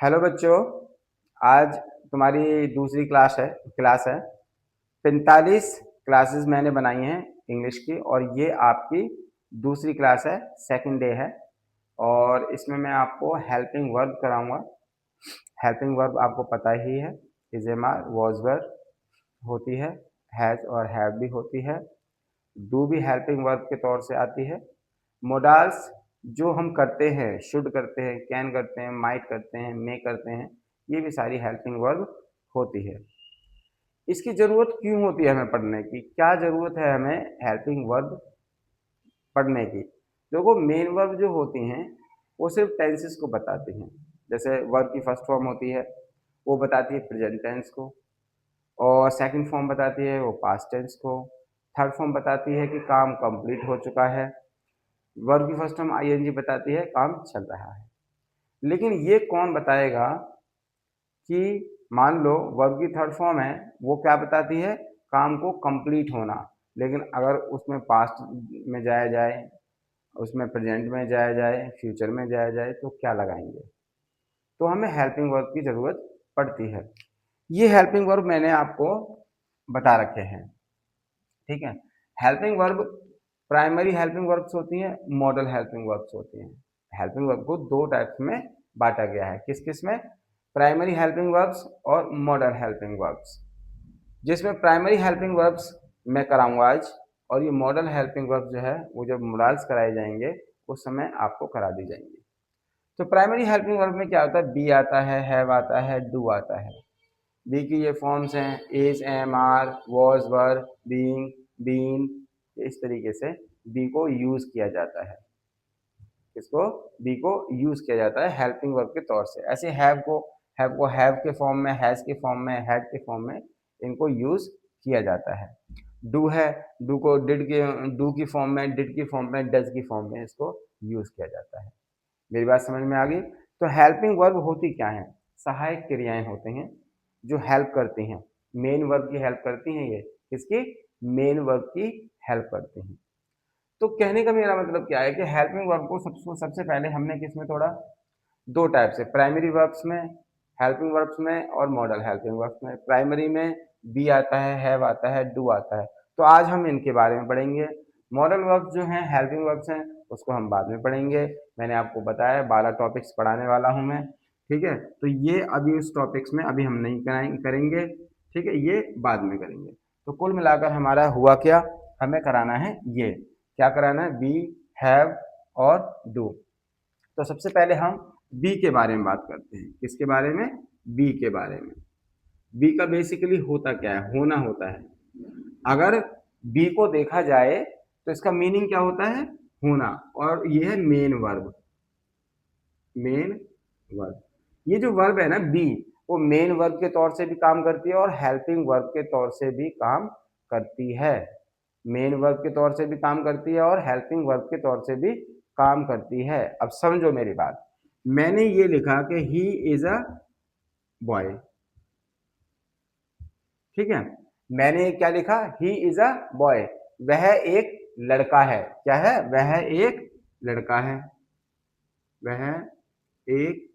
Hello बच्चों। आज तुम्हारी दूसरी क्लास है। 45 क्लासेस मैंने बनाई हैं इंग्लिश की, और ये आपकी दूसरी क्लास है, सेकंड डे है। और इसमें मैं आपको हेल्पिंग वर्ब कराऊंगा। हेल्पिंग वर्ब आपको पता ही है, is am are was verb होती है, हैज और हैव भी होती है, डू भी हेल्पिंग वर्ब के तौर से आती है। मोडाल्स जो हम करते हैं, शुड करते हैं, कैन करते हैं, माइट करते हैं, मे करते हैं, ये भी सारी हेल्पिंग वर्ब होती है। इसकी ज़रूरत क्यों होती है हमें पढ़ने की? क्या ज़रूरत है हमें हेल्पिंग वर्ब पढ़ने की? देखो, मेन वर्ब जो होती हैं वो सिर्फ टेंसेस को बताती हैं। जैसे वर्ब की फर्स्ट फॉर्म होती है, वो बताती है प्रेजेंट टेंस को, और सेकंड फॉर्म बताती है वो पास्ट टेंस को, थर्ड फॉर्म बताती है कि काम कंप्लीट हो चुका है, वर्ब की फर्स्ट फॉर्म आईएनजी बताती है काम चल रहा है। लेकिन ये कौन बताएगा कि मान लो वर्ब की थर्ड फॉर्म है, वो क्या बताती है? काम को कंप्लीट होना। लेकिन अगर उसमें पास्ट में जाया जाए, उसमें प्रेजेंट में जाया जाए, फ्यूचर में जाया जाए, तो क्या लगाएंगे? तो हमें हेल्पिंग वर्ब की ज़रूरत पड़ती है। ये हेल्पिंग वर्ब मैंने आपको बता रखे हैं, ठीक है। Helping verb primary helping verbs होती हैं, मॉडल हेल्पिंग वर्ब्स होती हैं। हेल्पिंग वर्ब को दो टाइप्स में बांटा गया है। किस किस में? प्राइमरी हेल्पिंग वर्ब्स और मॉडल हेल्पिंग वर्ब्स। जिसमें प्राइमरी हेल्पिंग वर्ब्स मैं कराऊंगा आज, और ये मॉडल हेल्पिंग वर्ब जो है वो जब मोडाल्स कराए जाएंगे उस समय आपको करा दी जाएंगी। तो प्राइमरी हेल्पिंग वर्ब में क्या होता है? बी आता है, हैव आता है, डू आता है। बी की ये फॉर्म्स हैं is, am, are, was, were, being, been. इस तरीके से बी को यूज किया जाता है। इसको बी को यूज किया जाता है हेल्पिंग वर्ब के तौर से। ऐसे हैव को हैव के फॉर्म में, हैज के फॉर्म में, हैड के फॉर्म में इनको यूज किया जाता है। डू है, डू को डू की फॉर्म में, डिड की फॉर्म में, डज की फॉर्म में इसको यूज किया जाता है। मेरी बात समझ में आ गई? तो हेल्पिंग वर्ब होती क्या है? सहायक क्रियाएं होते हैं जो हेल्प करती हैं। मेन वर्ब की हेल्प करती हैं। ये किसकी? मेन वर्ब की हेल्प करती हैं। तो कहने का मेरा मतलब क्या है कि हेल्पिंग वर्ब को सबसे पहले हमने किस में तोड़ा? दो टाइप से, प्राइमरी वर्ब्स में, हेल्पिंग वर्ब्स में, और मॉडल हेल्पिंग वर्ब्स में। प्राइमरी में बी आता है, हैव आता है, डू आता है, तो आज हम इनके बारे में पढ़ेंगे। मॉडल वर्ब्स जो हैं, हेल्पिंग वर्ब्स हैं, उसको हम बाद में पढ़ेंगे। मैंने आपको बताया 12 टॉपिक्स पढ़ाने वाला हूं मैं, ठीक है। तो ये अभी इस टॉपिक्स में अभी हम नहीं करेंगे, ठीक है, ये बाद में करेंगे। तो कुल मिलाकर हमारा हुआ क्या? हमें कराना है ये, क्या कराना है? बी, हैव और डू। तो सबसे पहले हम बी के बारे में बात करते हैं। किसके बारे में? बी के बारे में। बी का बेसिकली होता क्या है? होना होता है। अगर बी को देखा जाए तो इसका मीनिंग क्या होता है? होना। और ये है मेन वर्ब। मेन वर्ब, ये जो वर्ब है ना बी, वो मेन वर्ब के तौर से भी काम करती है और हेल्पिंग वर्ब के तौर से भी काम करती है। मेन वर्ब के तौर से भी काम करती है और हेल्पिंग वर्ब के तौर से भी काम करती है। अब समझो मेरी बात। मैंने ये लिखा कि ही इज अ बॉय, ठीक है। मैंने क्या लिखा? ही इज अ बॉय, वह एक लड़का है। क्या है? वह एक लड़का है। वह एक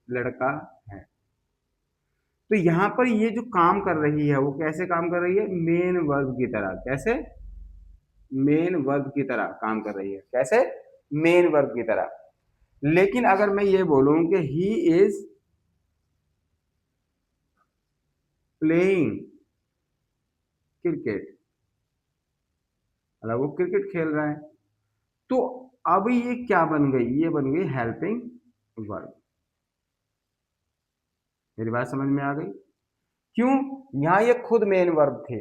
लड़का है। तो यहां पर ये जो काम कर रही है वो कैसे काम कर रही है? मेन वर्ब की तरह। कैसे? मेन वर्ब की तरह काम कर रही है। कैसे? मेन वर्ब की तरह। लेकिन अगर मैं ये बोलूं कि ही इज प्लेइंग क्रिकेट, मतलब वो क्रिकेट खेल रहा है, तो अब ये क्या बन गई? ये बन गई हेल्पिंग वर्ब। मेरी बात समझ में आ गई? क्यों? यहां ये खुद मेन वर्ब थे।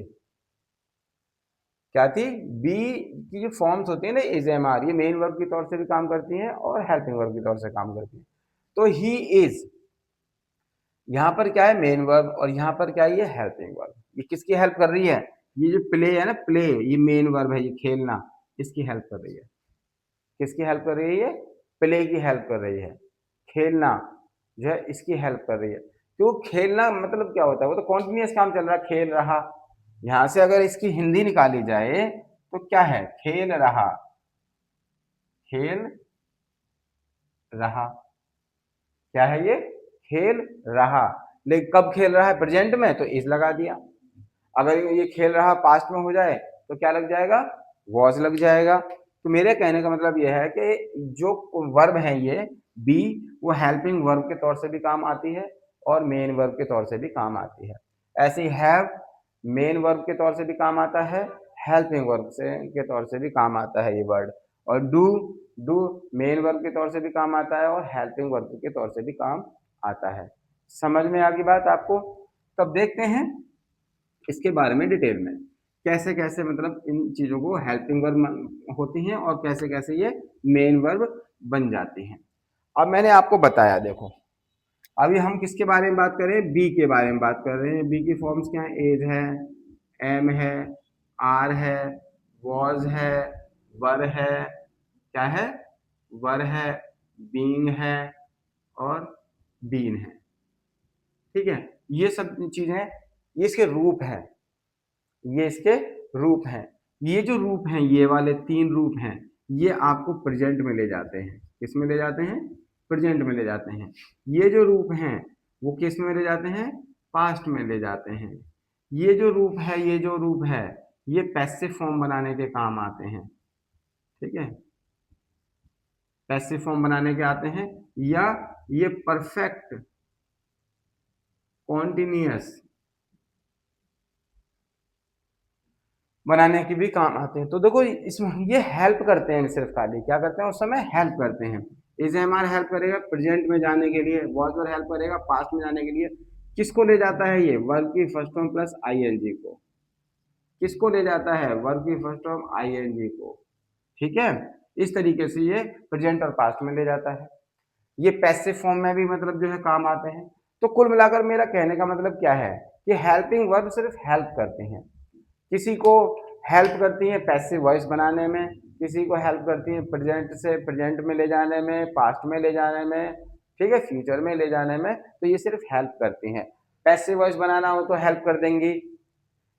क्या थी? बी की जो फॉर्म्स होती है ना, इज, एम, आर, ये मेन वर्ब के तौर से भी काम करती हैं और हेल्पिंग वर्ब के तौर से काम करती हैं। तो ही इज, यहां पर क्या है? मेन वर्ब, और यहां पर क्या है? ये हेल्पिंग वर्ब। ये किसकी हेल्प कर रही है? ये जो प्ले है ना, प्ले, ये मेन वर्ब है, ये खेलना, इसकी हेल्प कर रही है। किसकी हेल्प कर रही है? ये प्ले की हेल्प कर रही है। खेलना जो है इसकी हेल्प कर रही है। तो खेलना मतलब क्या होता है? वो तो कॉन्टिन्यूस काम चल रहा है, खेल रहा। यहां से अगर इसकी हिंदी निकाली जाए तो क्या है? खेल रहा, खेल रहा। क्या है ये? खेल रहा। लेकिन कब खेल रहा है? प्रेजेंट में, तो इज लगा दिया। अगर ये खेल रहा पास्ट में हो जाए तो क्या लग जाएगा? वॉज लग जाएगा। तो मेरे कहने का मतलब यह है कि जो वर्ब है ये बी, वो हेल्पिंग वर्ब के तौर से भी काम आती है और मेन वर्ब के तौर से भी काम आती है। ऐसे ही हैव मेन वर्ब के तौर से भी काम आता है, हेल्पिंग वर्ब से के तौर से भी काम आता है ये वर्ड। और डू, डू मेन वर्ब के तौर से भी काम आता है और हेल्पिंग वर्ब के तौर से भी काम आता है। समझ में आ गई बात आपको? तब देखते हैं इसके बारे में डिटेल में, कैसे कैसे मतलब इन चीज़ों को हेल्पिंग वर्ब होती हैं और कैसे कैसे ये मेन वर्ब बन जाती हैं। अब मैंने आपको बताया, देखो अभी हम किसके बारे में बात कर रहे हैं? बी के बारे में बात कर रहे हैं। बी की फॉर्म्स क्या है? एज है, एम है, आर है, वॉज है, वर है, क्या है? वर है, बीइंग है और बीन है। ठीक है, ये सब चीजें, ये इसके रूप है, ये इसके रूप हैं। ये जो रूप हैं, ये वाले 3 रूप हैं, ये आपको प्रेजेंट में ले जाते हैं। किस में ले जाते हैं? प्रेजेंट में ले जाते हैं। ये जो रूप हैं वो किस में ले जाते हैं? पास्ट में ले जाते हैं। ये जो रूप है, ये जो रूप है, ये पैसिव फॉर्म बनाने के काम आते हैं। ठीक है, पैसिव फॉर्म बनाने के आते हैं, या ये परफेक्ट कॉन्टिन्यूअस बनाने के भी काम आते हैं। तो देखो इसमें ये हेल्प करते हैं, सिर्फ खाली क्या करते हैं उस समय? हेल्प करते हैं। इज एम आर हेल्प करेगा प्रेजेंट में जाने के लिए, वॉज और हेल्प करेगा पास्ट में जाने के लिए। किसको ले जाता है ये? वर्ब की फर्स्ट फॉर्म प्लस आईएनजी को। किसको ले जाता है? वर्ब की फर्स्ट फॉर्म आईएनजी को। ठीक है, इस तरीके से ये प्रेजेंट और पास्ट में ले जाता है। ये पैसिव फॉर्म में भी मतलब जो है काम आते हैं। तो कुल मिलाकर मेरा कहने का मतलब क्या है कि हेल्पिंग वर्ब सिर्फ हेल्प करते हैं। किसी को हेल्प करती है पैसिव वॉइस बनाने में, किसी को हेल्प करती है प्रेजेंट से प्रेजेंट में ले जाने में, पास्ट में ले जाने में, ठीक है, फ्यूचर में ले जाने में। तो ये सिर्फ हेल्प करती हैं। पैसिव वॉइस बनाना हो तो हेल्प कर देंगी,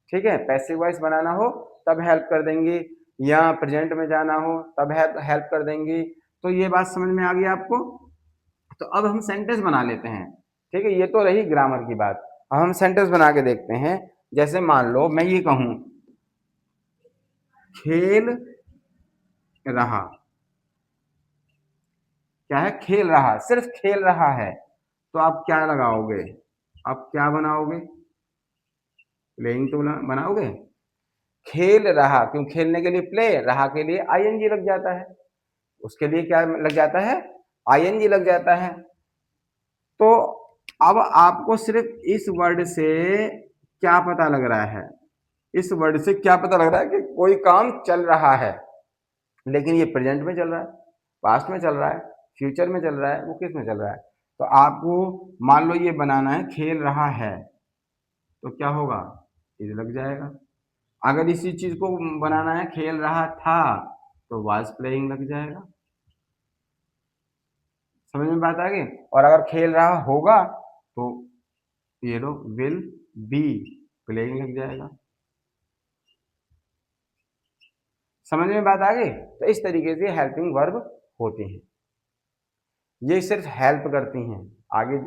ठीक है, पैसिव वॉइस बनाना हो तब हेल्प कर देंगी, या प्रेजेंट में जाना हो तब हेल्प कर देंगी। तो ये बात समझ में आ गई आपको? तो अब हम सेंटेंस बना लेते हैं। ठीक है, ये तो रही ग्रामर की बात। अब हम सेंटेंस बना के देखते हैं। जैसे मान लो मैं ये कहूं, खेल रहा। क्या है? खेल रहा, सिर्फ खेल रहा है। तो आप क्या लगाओगे? आप क्या बनाओगे? प्लेइंग तो बनाओगे। खेल रहा, क्यों? खेलने के लिए प्ले, रहा के लिए आईएनजी लग जाता है, उसके लिए क्या लग जाता है? आईएनजी लग जाता है। तो अब आपको सिर्फ इस वर्ड से क्या पता लग रहा है? इस वर्ड से क्या पता लग रहा है कि कोई काम चल रहा है, लेकिन ये प्रेजेंट में चल रहा है, पास्ट में चल रहा है, फ्यूचर में चल रहा है, वो किस में चल रहा है? तो आपको मान लो ये बनाना है खेल रहा है, तो क्या होगा? इज लग जाएगा। अगर इसी चीज को बनाना है खेल रहा था, तो वाज प्लेइंग लग जाएगा। समझ में बात आ गई? और अगर खेल रहा होगा तो ये लो विल बी प्लेइंग लग जाएगा। समझ में बात आ गई? तो इस तरीके से हेल्पिंग वर्ब होती हैं, ये सिर्फ हेल्प करती हैं। आगे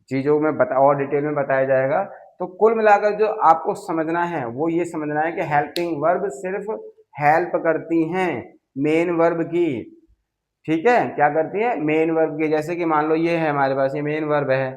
चीजों में बता और डिटेल में बताया जाएगा। तो कुल मिलाकर जो आपको समझना है वो ये समझना है कि हेल्पिंग वर्ब सिर्फ हेल्प करती हैं मेन वर्ब की। ठीक है, क्या करती है? मेन वर्ब की। जैसे कि मान लो ये है हमारे पास, ये मेन वर्ब है,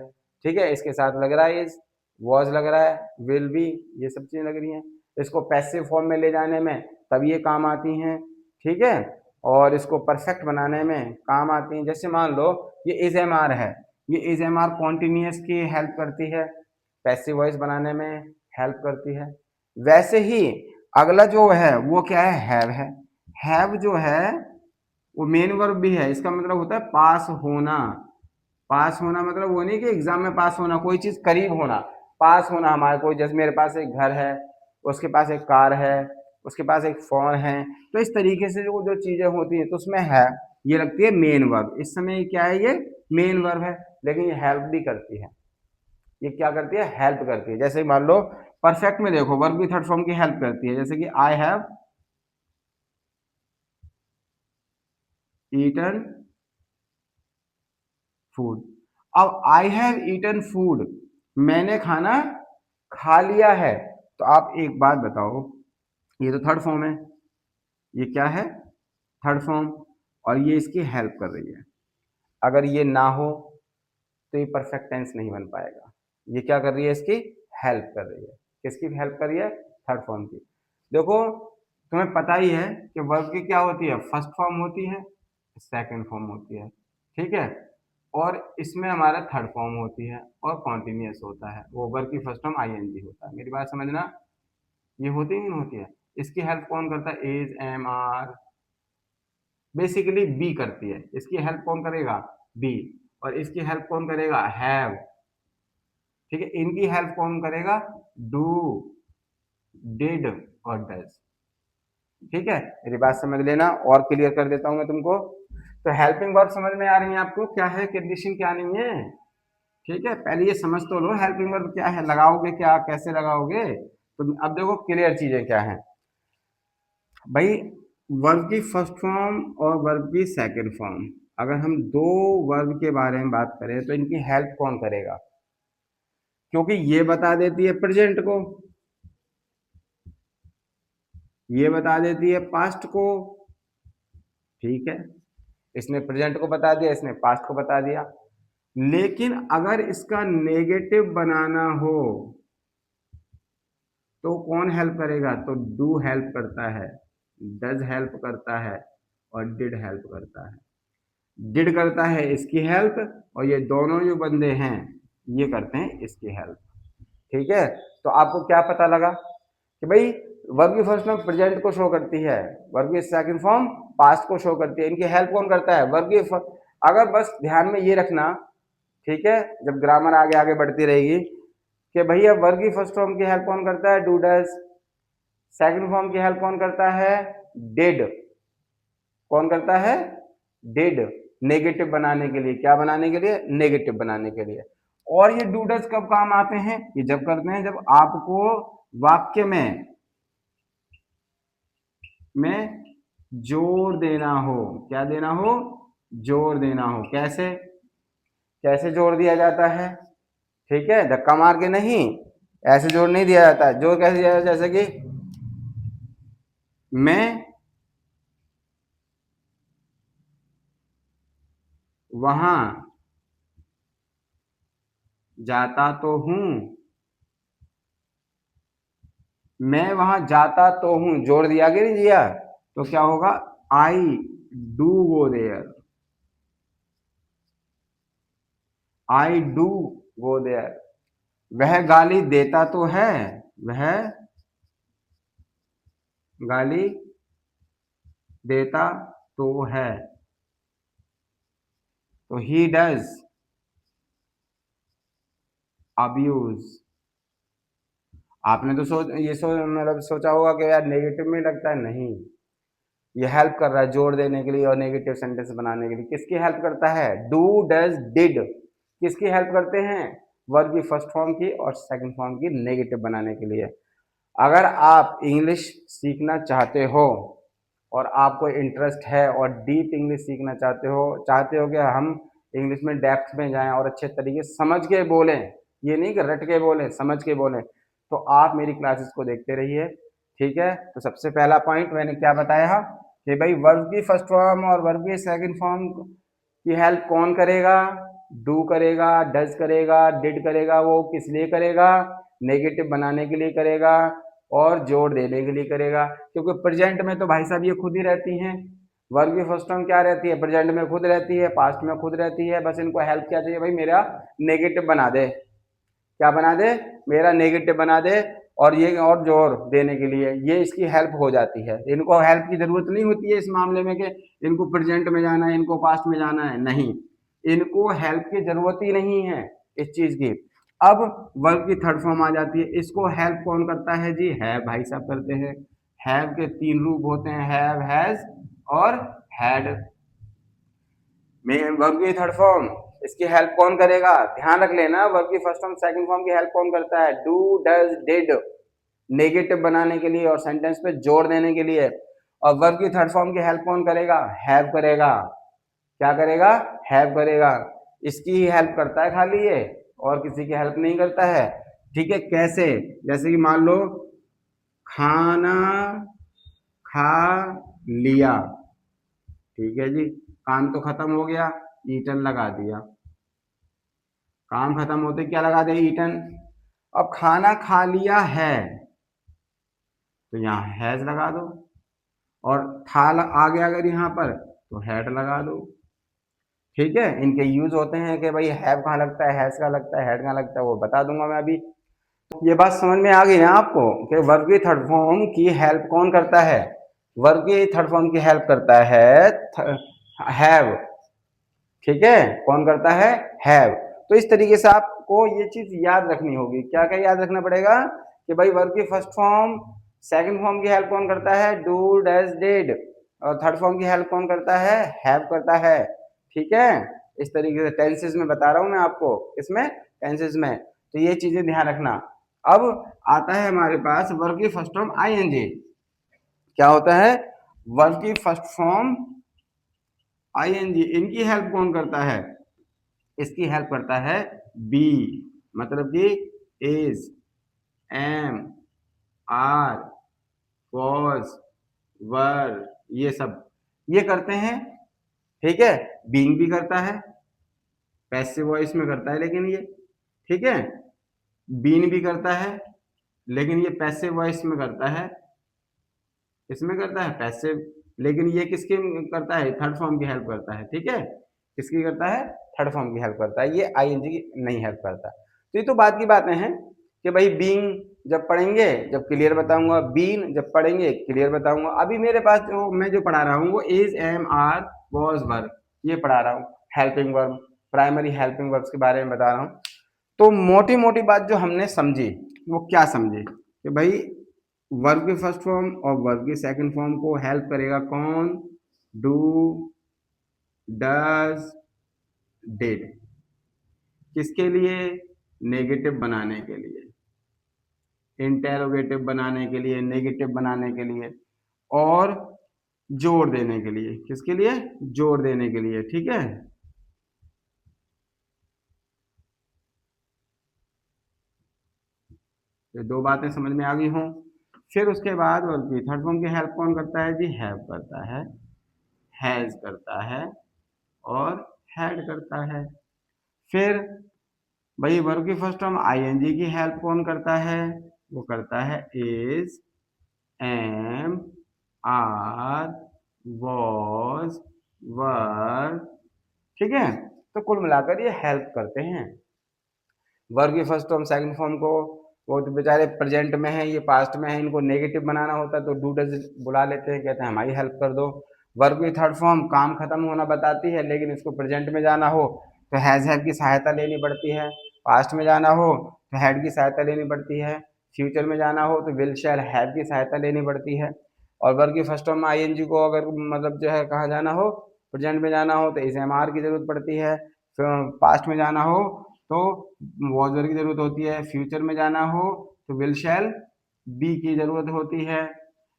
ठीक है, इसके साथ लग रहा है इज, वॉज लग रहा है, विल बी, ये सब चीजें लग रही हैं। इसको पैसिव फॉर्म में ले जाने में तब ये काम आती हैं, ठीक है, और इसको परफेक्ट बनाने में काम आती हैं। जैसे मान लो ये इज एम आर है, ये इज एम आर कॉन्टिन्यूस की हेल्प करती है, पैसिव वॉइस बनाने में हेल्प करती है। वैसे ही अगला जो है वो क्या है? हैव है। हैव जो है वो मेन वर्ब भी है, इसका मतलब होता है पास होना। पास होना मतलब वो नहीं कि एग्जाम में पास होना, कोई चीज करीब होना, पास होना। हमारे कोई, जैसे मेरे पास एक घर है, उसके पास एक कार है, उसके पास एक फोन है, तो इस तरीके से जो जो चीजें होती हैं तो उसमें है, ये लगती है मेन वर्ब। इस समय क्या है? ये मेन वर्ब है, लेकिन ये हेल्प भी करती है। ये क्या करती है? हेल्प करती है। जैसे मान लो परफेक्ट में देखो वर्ब की थर्ड फॉर्म की हेल्प करती है, जैसे कि आई हैव ईटन फूड। अब आई हैव ईटन फूड, मैंने खाना खा लिया है। तो आप एक बात बताओ, ये तो थर्ड फॉर्म है, ये क्या है, थर्ड फॉर्म, और ये इसकी हेल्प कर रही है। अगर ये ना हो तो ये परफेक्ट टेंस नहीं बन पाएगा। ये क्या कर रही है, इसकी हेल्प कर रही है। किसकी हेल्प कर रही है, थर्ड फॉर्म की। देखो तुम्हें पता ही है कि वर्ब की क्या होती है, फर्स्ट फॉर्म होती है, सेकंड फॉर्म होती है, ठीक है, और इसमें हमारा थर्ड फॉर्म होती है और कॉन्टिन्यूअस होता है। वो वर्ब की फर्स्ट फॉर्म आईएनजी होता है। मेरी बात समझना, ये होती नहीं होती है। इसकी हेल्प कौन करता है, is, am, are, basically be करती है। इसकी हेल्प कौन करेगा, बी, और इसकी हेल्प कौन करेगा, हैव, ठीक है। इनकी हेल्प कौन करेगा, डू, डिड और डज, ठीक है। मेरी बात समझ लेना और क्लियर कर देता हूं मैं तुमको। तो हेल्पिंग वर्ब समझ में आ रही है आपको, क्या है कंडीशन क्या नहीं है, ठीक है। पहले ये समझ तो लो हेल्पिंग वर्ब क्या है, लगाओगे क्या, कैसे लगाओगे। तो अब देखो क्लियर चीजें क्या है भाई। वर्ब की फर्स्ट फॉर्म और वर्ब की सेकंड फॉर्म, अगर हम दो वर्ब के बारे में बात करें तो इनकी हेल्प कौन करेगा, क्योंकि ये बता देती है प्रेजेंट को, ये बता देती है पास्ट को, ठीक है। इसने प्रेजेंट को बता दिया, इसने पास्ट को बता दिया। लेकिन अगर इसका नेगेटिव बनाना हो तो कौन हेल्प करेगा, तो डू हेल्प करता है, डज हेल्प करता है और डिड हेल्प करता है। डिड करता है इसकी हेल्प, और ये दोनों जो बंदे हैं ये करते हैं इसकी हेल्प, ठीक है। तो आपको क्या पता लगा कि भाई वर्ब की फर्स्ट फॉर्म प्रेजेंट को शो करती है, वर्ब की सेकंड फॉर्म पास्ट को शो करती है। इनकी हेल्प कौन करता है, वर्ब की अगर बस ध्यान में ये रखना, ठीक है, जब ग्रामर आगे आगे बढ़ती रहेगी कि भैया वर्ब की फर्स्ट फॉर्म की हेल्प कौन करता है, डू डज, सेकंड फॉर्म की हेल्प कौन करता है, डिड, कौन करता है, डिड, नेगेटिव बनाने के लिए, क्या बनाने के लिए, नेगेटिव बनाने के लिए। और ये डू डज कब काम आते हैं, ये जब करते हैं जब आपको वाक्य में जोर देना हो, क्या देना हो, जोर देना हो। कैसे, कैसे जोर दिया जाता है, ठीक है, धक्का मार के नहीं, ऐसे जोर नहीं दिया जाता है। जोर कैसे दिया जाता है, जैसे कि मैं वहां जाता तो हूं, मैं वहां जाता तो हूं, जोर दिया कि नहीं दिया, तो क्या होगा, I do go there, I do go there. वह गाली देता तो है, वह गाली देता तो है, तो ही डज अब्यूज। आपने तो मतलब सोचा होगा कि यार नेगेटिव में लगता है, नहीं, ये हेल्प कर रहा है जोड़ देने के लिए और नेगेटिव सेंटेंस बनाने के लिए। किसकी हेल्प करता है, डू डज डिड, किसकी हेल्प करते हैं, वर्ब की फर्स्ट फॉर्म की और सेकंड फॉर्म की नेगेटिव बनाने के लिए। अगर आप इंग्लिश सीखना चाहते हो और आपको इंटरेस्ट है और डीप इंग्लिश सीखना चाहते हो कि हम इंग्लिश में डेप्थ में जाएं और अच्छे तरीके से समझ के बोलें, ये नहीं कि रट के बोलें, समझ के बोलें, तो आप मेरी क्लासेस को देखते रहिए, ठीक है। तो सबसे पहला पॉइंट मैंने क्या बताया कि भाई वर्ब की फर्स्ट फॉर्म और वर्ब की सेकंड फॉर्म की हेल्प कौन करेगा, डू करेगा, डज करेगा, डिड करेगा। वो किस लिए करेगा, नेगेटिव बनाने के लिए करेगा और जोड़ देने के लिए करेगा। क्योंकि प्रेजेंट में तो भाई साहब ये खुद ही रहती हैं, वर्ब की फर्स्ट फॉर्म क्या रहती है, प्रेजेंट में खुद रहती है, पास्ट में खुद रहती है। बस इनको हेल्प क्या चाहिए, भाई मेरा नेगेटिव बना दे, क्या बना दे, मेरा नेगेटिव बना दे, और ये और जोर देने के लिए ये इसकी हेल्प हो जाती है। इनको हेल्प की जरूरत नहीं होती है इस मामले में कि इनको प्रेजेंट में जाना है, इनको पास्ट में जाना है, नहीं, इनको हेल्प की जरूरत ही नहीं है इस चीज की। अब वर्ब की थर्ड फॉर्म आ जाती है, इसको हेल्प कौन करता है जी, हैव भाई साहब करते हैं। हैव के तीन रूप होते हैं, हैव, हैज और हैड। वर्ब की थर्ड फॉर्म, इसकी हेल्प कौन करेगा, ध्यान रख लेना, वर्ब की फर्स्ट फॉर्म सेकंड फॉर्म की हेल्प कौन करता है, डू डज डिड, नेगेटिव बनाने के लिए और सेंटेंस पे जोड़ देने के लिए। और वर्ब की थर्ड फॉर्म की हेल्प कौन करेगा, हैव करेगा, क्या करेगा, हैव करेगा। इसकी ही हेल्प करता है खाली ये, और किसी की हेल्प नहीं करता है। ठीक है, कैसे? जैसे कि मान लो खाना खा लिया, ठीक है जी, काम तो खत्म हो गया, ईटन लगा दिया। काम खत्म होते क्या लगा दे? ईटन। अब खाना खा लिया है, तो यहाँ हैज लगा दो, और था आ गया अगर यहाँ पर तो हैड लगा दो। ठीक है, इनके यूज होते हैं कि भाई हैव कहाँ लगता है, हैज कहाँ लगता है, हेड कहाँ लगता है, वो बता दूंगा मैं अभी। ये बात समझ में आ गई ना आपको कि वर्ब की थर्ड फॉर्म की हेल्प कौन करता है? वर्ब की थर्ड फॉर्म की हेल्प करता है हैव। ठीक है, कौन करता है? हैव। तो इस तरीके से आपको ये चीज याद रखनी होगी। क्या क्या याद रखना पड़ेगा? कि भाई वर्ब की फर्स्ट फॉर्म सेकंड फॉर्म की हेल्प कौन करता है? Do, does, did. और थर्ड फॉर्म की हेल्प कौन करता है? हैव करता है। ठीक है, इस तरीके से टेंसेस में बता रहा हूं मैं आपको, इसमें टेंसेस में, तो ये चीजें ध्यान रखना। अब आता है हमारे पास वर्ब की फर्स्ट फॉर्म आईएनजी। क्या होता है? वर्ब की फर्स्ट फॉर्म आईएनजी, इनकी हेल्प कौन करता है? इसकी हेल्प करता है बी, मतलब कि इज, एम, आर, वॉज, वर, ये सब ये करते हैं। ठीक है, बीइंग भी करता है, पैसिव वॉइस में करता है लेकिन ये, ठीक है, बीन भी करता है लेकिन ये पैसिव वॉइस में करता है, इसमें करता है पैसिव, लेकिन ये किसकी करता है? थर्ड फॉर्म की हेल्प करता है। ठीक है, किसकी करता है? थर्ड फॉर्म की हेल्प करता है, ये आईएनजी की नहीं हेल्प करता। तो ये तो बात की बातें हैं कि भाई बीइंग जब पढ़ेंगे जब क्लियर बताऊंगा, बीन जब पढ़ेंगे क्लियर बताऊंगा। अभी मेरे पास जो मैं जो पढ़ा रहा हूँ वो इज, एम, आर, वॉज, वर, ये पढ़ा रहा हूँ। Helping verb, primary helping verbs के बारे में बता रहा हूँ। तो मोटी मोटी बात जो हमने समझी वो क्या समझी? कि भाई वर्ब की फर्स्ट फॉर्म और वर्ब की सेकंड फॉर्म को हेल्प करेगा कौन? Do, does, did. किसके लिए? नेगेटिव बनाने के लिए, इंटेरोगेटिव बनाने के लिए, नेगेटिव बनाने के लिए, और जोड़ देने के लिए। किसके लिए? जोड़ देने के लिए। ठीक है, ये दो बातें समझ में आ गई हों। फिर उसके बाद वर्ब की थर्ड फॉर्म की हेल्प कौन करता है जी? हैव करता है, हैज करता है, और हैड करता है। फिर भाई वर्ब की फर्स्ट फॉर्म आईएनजी की हेल्प कौन करता है? वो करता है इज, एम, आर, वॉज, वर। ठीक है, तो कुल मिलाकर ये हेल्प करते हैं। वर्ब की फर्स्ट फॉर्म सेकंड फॉर्म को, वो तो बेचारे प्रेजेंट में है, ये पास्ट में है, इनको नेगेटिव बनाना होता है तो डू डज बुला लेते हैं, कहते हैं हमारी हेल्प कर दो। वर्ब की थर्ड फॉर्म काम खत्म होना बताती है, लेकिन इसको प्रेजेंट में जाना हो तो हैज हैव की सहायता लेनी पड़ती है, पास्ट में जाना हो तो हैड की सहायता लेनी पड़ती है, फ्यूचर में जाना हो तो विल शैल हैव की सहायता लेनी पड़ती है। और वर्ब की फर्स्ट फॉर्म आईएनजी को अगर मतलब जो है कहाँ जाना हो, प्रेजेंट में जाना हो तो इस एम आर की जरूरत पड़ती है, पास्ट में जाना हो तो वॉज वर की जरूरत होती है, फ्यूचर में जाना हो तो विल शैल बी की जरूरत होती है,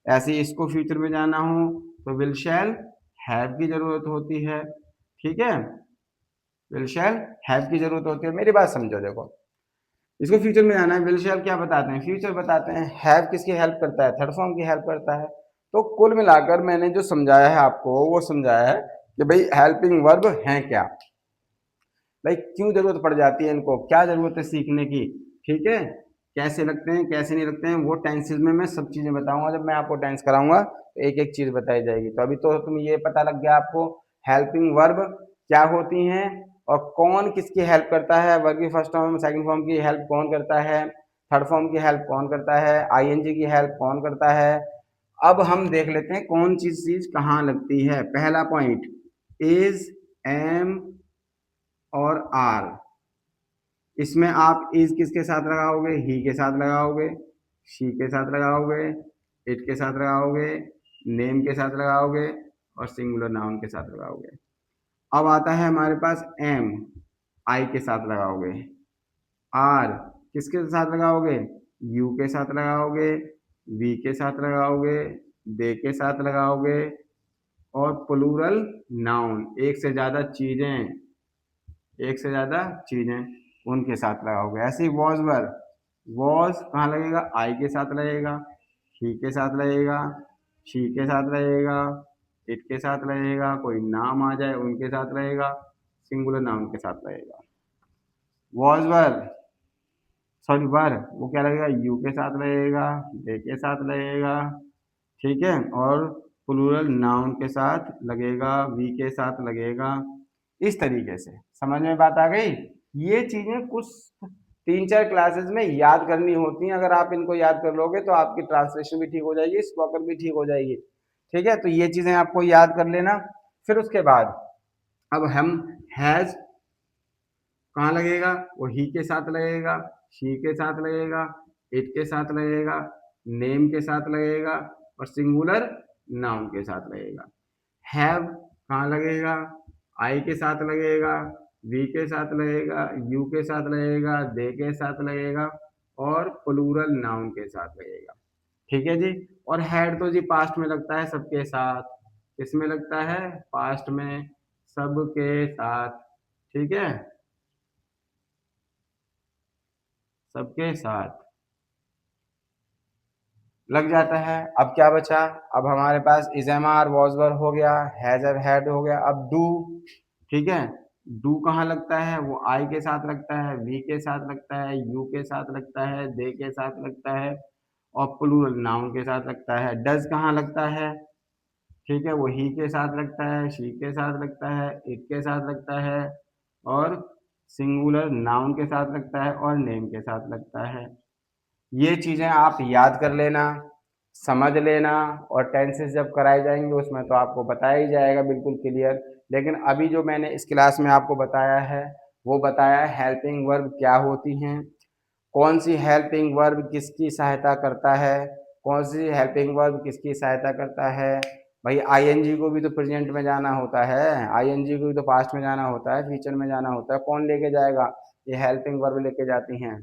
ऐसे ही इसको फ्यूचर में जाना हो तो विल शैल हैव की जरूरत होती है। ठीक है, विल शैल हैव की जरूरत होती है। मेरी बात समझो, देखो इसको फ्यूचर में जाना है, विल शैल क्या बताते हैं? फ्यूचर बताते हैं। हैव किसकी हेल्प करता है? थर्ड फॉर्म की हेल्प करता है। तो कुल मिलाकर मैंने जो समझाया है आपको वो समझाया है कि भाई हेल्पिंग वर्ब है क्या, भाई क्यों जरूरत पड़ जाती है इनको, क्या जरूरत है सीखने की। ठीक है, कैसे लगते हैं कैसे नहीं लगते हैं, वो टेंसेज में मैं सब चीजें बताऊंगा। जब मैं आपको टेंस कराऊंगा तो एक एक चीज बताई जाएगी। तो अभी तो तुम ये पता लग गया आपको हेल्पिंग वर्ब क्या होती हैं और कौन किसकी हेल्प करता है। वर्ब की फर्स्ट फॉर्म सेकंड फॉर्म की हेल्प कौन करता है, थर्ड फॉर्म की हेल्प कौन करता है, आईएनजी की हेल्प कौन करता है। अब हम देख लेते हैं कौन चीज कहाँ लगती है। पहला पॉइंट, इज, एम और आर। इसमें आप इज किसके साथ लगाओगे? ही के साथ लगाओगे, शी के साथ लगाओगे, इट के साथ लगाओगे, नेम के साथ लगाओगे, और सिंगुलर नाउन के साथ लगाओगे। अब आता है हमारे पास एम, आई के साथ लगाओगे। आर किसके साथ लगाओगे? यू के साथ लगाओगे, वी के साथ लगाओगे, दे के साथ लगाओगे, और प्लूरल नाउन एक से ज्यादा चीजें एक से ज़्यादा चीज़ें उनके साथ लगाओगे। ऐसे ही वॉज वर, वॉज कहाँ लगेगा, आई के साथ लगेगा, ही के साथ लगेगा, शी के साथ लगेगा, इट के साथ लगेगा, कोई नाम आ जाए उनके साथ लगेगा, सिंगुलर नाउन के साथ लगेगा। वॉज वर सॉरी वर वो क्या लगेगा, यू के साथ लगेगा, दे के साथ लगेगा, ठीक है, और प्लूरल नाउन के साथ लगेगा, वी के साथ लगेगा। इस तरीके से समझ में बात आ गई। ये चीजें कुछ 3-4 क्लासेस में याद करनी होती हैं। अगर आप इनको याद कर लोगे तो आपकी ट्रांसलेशन भी ठीक हो जाएगी, स्पोकन भी ठीक हो जाएगी। ठीक है, तो ये चीजें आपको याद कर लेना। फिर उसके बाद अब हम हैज कहाँ लगेगा, वो ही के साथ लगेगा, शी के साथ लगेगा, इट के साथ लगेगा, नेम के साथ लगेगा और सिंगुलर नाउन के साथ लगेगा। हैव कहाँ लगेगा, आई के साथ लगेगा, वी के साथ लगेगा, यू के साथ लगेगा, दे के साथ लगेगा और प्लूरल नाउन के साथ लगेगा। ठीक है जी। और हैड तो जी पास्ट में लगता है सबके साथ, किसमें लगता है, पास्ट में सबके साथ। ठीक है, सबके साथ लग जाता है। अब क्या बचा, अब हमारे पास is am are was were हो गया, हैज एव हैड हो गया। अब डू, ठीक है, डू कहाँ लगता है, वो आई के साथ लगता है, वी के साथ लगता है, यू के साथ लगता है, दे के साथ लगता है और प्लूरल नाउन के साथ लगता है। डज कहाँ लगता है, ठीक है, वो ही के साथ लगता है, शी के साथ लगता है, इट के साथ लगता है और सिंगुलर नाउन के साथ लगता है और नेम के साथ लगता है। ये चीज़ें आप याद कर लेना, समझ लेना और टेंसेस जब कराए जाएंगे उसमें तो आपको बताया ही जाएगा बिल्कुल क्लियर। लेकिन अभी जो मैंने इस क्लास में आपको बताया है वो बताया है हेल्पिंग वर्ब क्या होती हैं, कौन सी हेल्पिंग वर्ब किसकी सहायता करता है, कौन सी हेल्पिंग वर्ब किसकी सहायता करता है। भाई आईएनजी को भी तो प्रेजेंट में जाना होता है, आईएनजी को भी तो पास्ट में जाना होता है, फ्यूचर में जाना होता है, कौन लेके जाएगा, ये हेल्पिंग वर्ब लेके जाती हैं।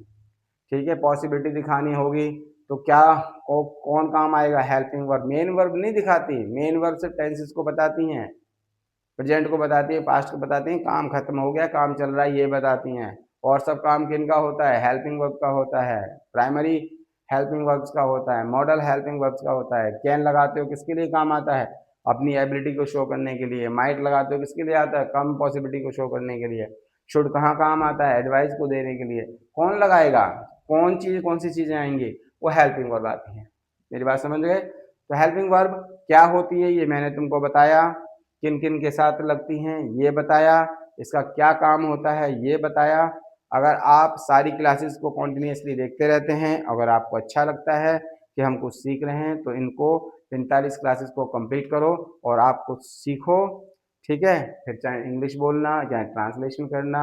ठीक है, पॉसिबिलिटी दिखानी होगी तो क्या कौन काम आएगा, हेल्पिंग वर्ब। मेन वर्ब नहीं दिखाती, मेन वर्ब सिर्फ टेंसेस को बताती हैं, प्रेजेंट को बताती है, पास्ट को बताती हैं, काम खत्म हो गया काम चल रहा है ये बताती हैं। और सब काम किनका होता है, हेल्पिंग वर्ब का होता है, प्राइमरी हेल्पिंग वर्ब्स का होता है, मॉडल हेल्पिंग वर्ब्स का होता है। कैन लगाते हो किसके लिए काम आता है, अपनी एबिलिटी को शो करने के लिए। माइट लगाते हो किसके लिए आता है, कम पॉसिबिलिटी को शो करने के लिए। शुड कहाँ काम आता है, एडवाइस को देने के लिए। कौन लगाएगा, कौन सी चीजें आएंगी, वो हेल्पिंग वर्ब आती है। मेरी बात समझ गए। तो हेल्पिंग वर्ब क्या होती है ये मैंने तुमको बताया, किन किन के साथ लगती हैं ये बताया, इसका क्या काम होता है ये बताया। अगर आप सारी क्लासेस को कॉन्टिन्यूसली देखते रहते हैं, अगर आपको अच्छा लगता है कि हम कुछ सीख रहे हैं तो इनको 45 क्लासेस को कंप्लीट करो और आप कुछ सीखो। ठीक है, फिर चाहे इंग्लिश बोलना चाहे ट्रांसलेशन करना,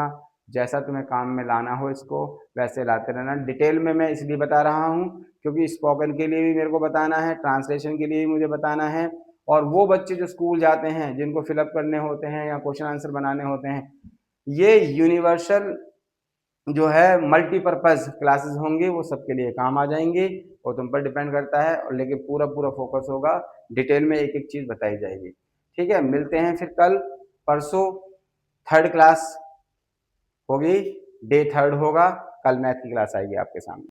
जैसा तुम्हें काम में लाना हो इसको वैसे लाते रहना। डिटेल में मैं इसलिए बता रहा हूँ क्योंकि स्पोकन के लिए भी मेरे को बताना है, ट्रांसलेशन के लिए भी मुझे बताना है। और वो बच्चे जो स्कूल जाते हैं जिनको फिलअप करने होते हैं या क्वेश्चन आंसर बनाने होते हैं, ये यूनिवर्सल जो है मल्टीपर्पज़ क्लासेस होंगी, वो सबके लिए काम आ जाएंगी। और तुम पर डिपेंड करता है और लेकिन पूरा पूरा फोकस होगा, डिटेल में एक एक चीज़ बताई जाएगी। ठीक है, मिलते हैं फिर कल परसों, थर्ड क्लास होगी, डे थर्ड होगा, कल मैथ की क्लास आएगी आपके सामने।